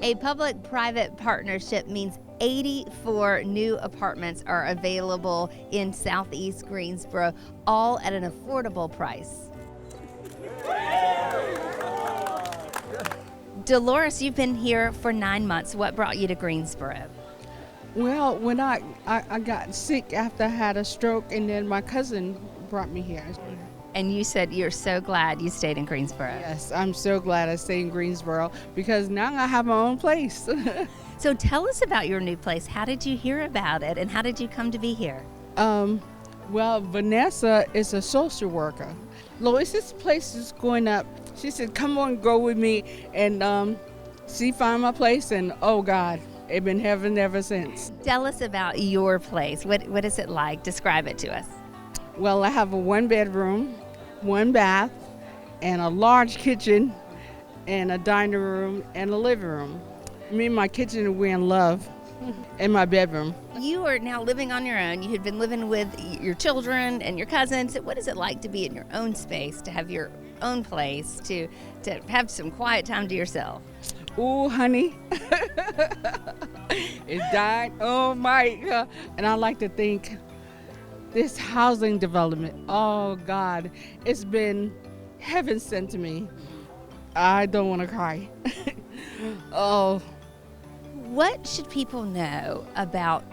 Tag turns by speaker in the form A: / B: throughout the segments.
A: A public-private partnership means 84 new apartments are available in Southeast Greensboro, all at an affordable price. Dolores, you've been here for 9 months. What brought you to Greensboro?
B: Well, when I got sick after I had a stroke, and then my cousin brought me here.
A: And you said you're so glad you stayed in Greensboro.
B: Yes, I'm so glad I stayed in Greensboro because now I have my own place.
A: So tell us about your new place. How did you hear about it, and how did you come to be here?
B: Well, Vanessa is a social worker. Lois, this place is going up. She said, come on, go with me. And she found my place, and oh God, it's been heaven ever since.
A: Tell us about your place. What is it like? Describe it to us.
B: Well, I have a 1-bedroom, 1 bath, and a large kitchen, and a dining room, and a living room. Me and my kitchen, we're in love, in my bedroom.
A: You are now living on your own. You had been living with your children and your cousins. What is it like to be in your own space, to have your own place, to have some quiet time to yourself?
B: Ooh, honey, it died. Oh my God. And I like to think this housing development, oh God, it's been heaven sent to me. I don't want to cry. Oh.
A: What should people know about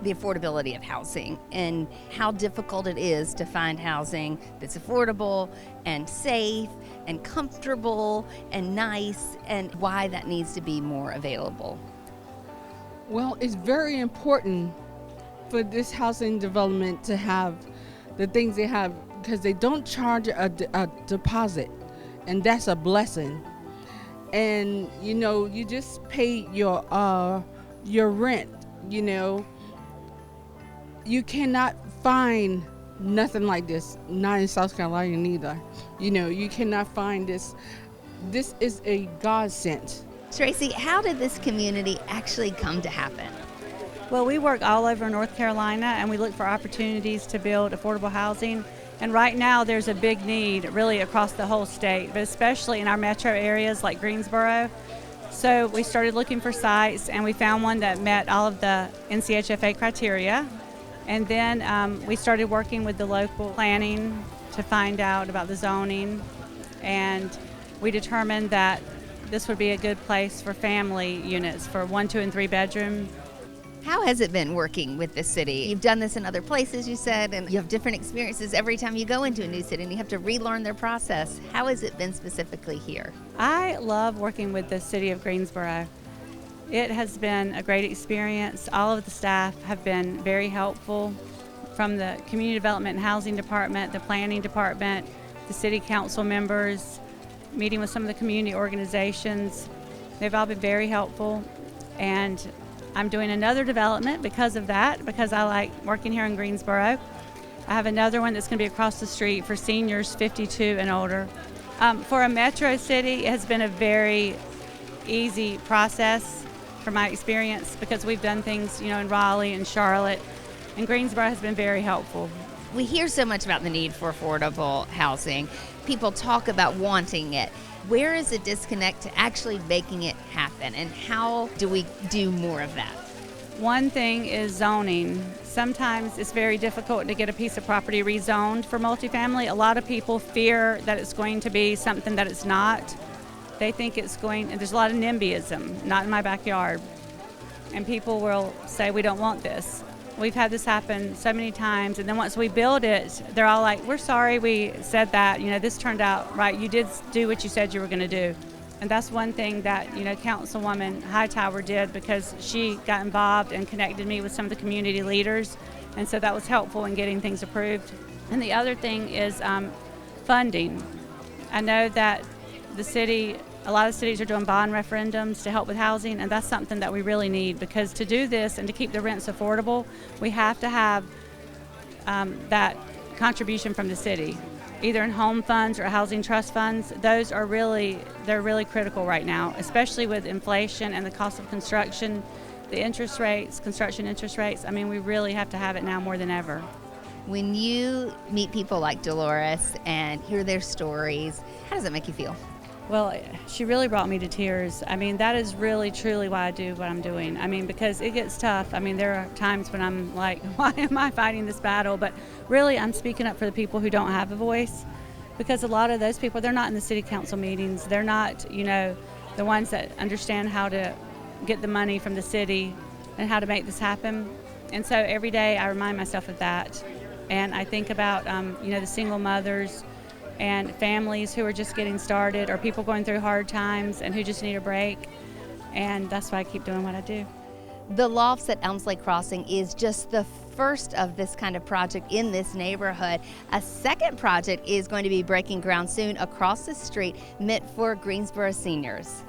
A: the affordability of housing and how difficult it is to find housing that's affordable and safe and comfortable and nice, and why that needs to be more available?
B: Well, it's very important for this housing development to have the things they have, because they don't charge a deposit, and that's a blessing. And you know, you just pay your rent. You know, you cannot find nothing like this, not in South Carolina neither. You know, you cannot find this. This is a godsend.
A: Tracy, how did this community actually come to happen?
C: Well, we work all over North Carolina, and we look for opportunities to build affordable housing. And right now there's a big need really across the whole state, but especially in our metro areas like Greensboro. So we started looking for sites, and we found one that met all of the NCHFA criteria. And then we started working with the local planning to find out about the zoning, and we determined that this would be a good place for family units for 1, 2, and 3 bedroom.
A: How has it been working with the city? You've done this in other places, you said, and you have different experiences every time you go into a new city, and you have to relearn their process. How has it been specifically here?
C: I love working with the city of Greensboro. It has been a great experience. All of the staff have been very helpful, from the community development and housing department, the planning department, the city council members, meeting with some of the community organizations. They've all been very helpful, and I'm doing another development because of that, because I like working here in Greensboro. I have another one that's going to be across the street for seniors 52 and older. For a metro city, it has been a very easy process from my experience, because we've done things, you know, in Raleigh and Charlotte, and Greensboro has been very helpful.
A: We hear so much about the need for affordable housing. People talk about wanting it. Where is the disconnect to actually making it happen, and how do we do more of that?
C: One thing is zoning. Sometimes it's very difficult to get a piece of property rezoned for multifamily. A lot of people fear that it's going to be something that it's not. They think it's going, and there's a lot of NIMBYism, not in my backyard. And people will say, we don't want this. We've had this happen so many times, and then once we build it, they're all like, we're sorry we said that. You know, this turned out right. You did do what you said you were going to do. And that's one thing that, you know, Councilwoman Hightower did, because she got involved and connected me with some of the community leaders. And so that was helpful in getting things approved. And the other thing is funding. I know that a lot of cities are doing bond referendums to help with housing, and that's something that we really need, because to do this and to keep the rents affordable, we have to have that contribution from the city, either in home funds or housing trust funds. They're really critical right now, especially with inflation and the cost of construction, the interest rates, construction interest rates. I mean, we really have to have it now more than ever.
A: When you meet people like Dolores and hear their stories, how does it make you feel?
C: Well, she really brought me to tears. I mean, that is really, truly why I do what I'm doing. I mean, because it gets tough. I mean, there are times when I'm like, why am I fighting this battle? But really, I'm speaking up for the people who don't have a voice, because a lot of those people, they're not in the city council meetings. They're not, the ones that understand how to get the money from the city and how to make this happen. And so every day I remind myself of that. And I think about, the single mothers and families who are just getting started, or people going through hard times and who just need a break. And that's why I keep doing what I do.
A: The Lofts at Elmsley Crossing is just the first of this kind of project in this neighborhood. A second project is going to be breaking ground soon across the street, meant for Greensboro seniors.